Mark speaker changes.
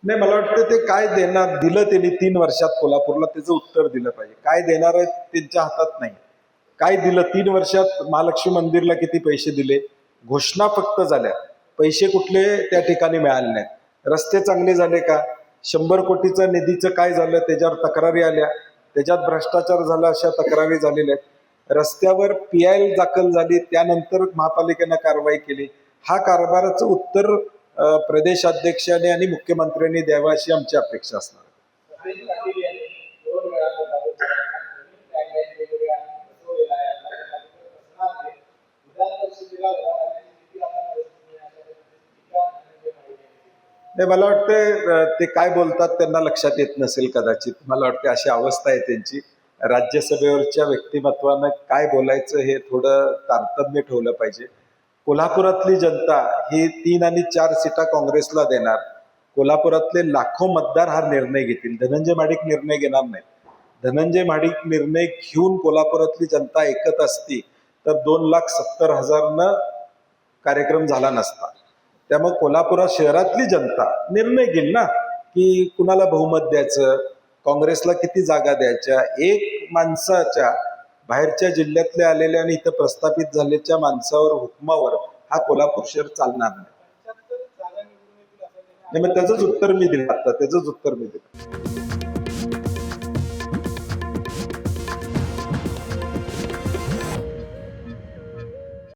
Speaker 1: नाही, मला वाटतं ते काय देणार दिलं त्यांनी 3 वर्षात कोल्हापूरला, त्याचं उत्तर दिलं पाहिजे. काय देणार आहे त्यांच्या हातात नाही. काय दिलं 3 वर्षात? महालक्ष्मी मंदिरला किती पैसे दिले? घोषणा फक्त झाल्या, पैसे कुठले त्या ठिकाणी मिळाले नाहीत. रस्ते चांगले झाले का? 100 कोटीचं निधीचं काय झालं? त्याच्यावर तक्रारी आल्या, त्याच्यात भ्रष्टाचार झाला अशा तक्रारी झालेल्या आहेत. रस्त्यावर PI दाखल झाली, त्यानंतर महापालिकेनं कारवाई केली. हा कारभाराचं उत्तर प्रदेशाध्यक्षाने आणि मुख्यमंत्र्यांनी द्यावं अशी आमची अपेक्षा असणार. नाही, मला वाटतं ते काय बोलतात त्यांना लक्षात येत नसेल कदाचित. मला वाटतं अशी अवस्था आहे त्यांची. राज्यसभेवरच्या व्यक्तिमत्वानं काय बोलायचं हे थोडं तारतम्य ठेवलं पाहिजे. कोल्हापुरातली जनता ही 3 आणि 4 सीटा काँग्रेसला देणार. कोल्हापुरातले लाखो मतदार हा निर्णय घेतील. धनंजय महाडिक निर्णय घेणार नाही. धनंजय महाडिक निर्णय घेऊन कोल्हापुरातली जनता ऐकत असती तर 2,70,000 कार्यक्रम झाला नसता. त्यामुळे कोल्हापुरात शहरातली जनता निर्णय घेईल ना की कुणाला बहुमत द्यायचं, काँग्रेसला किती जागा द्यायच्या. एक माणसाच्या बाहेरच्या जिल्ह्यातल्या आलेल्या आणि इथं प्रस्थापित झालेल्या माणसावर हुकमावर हा कोल्हापूर शहर चालणार नाही. मग त्याचंच उत्तर मी दिलं.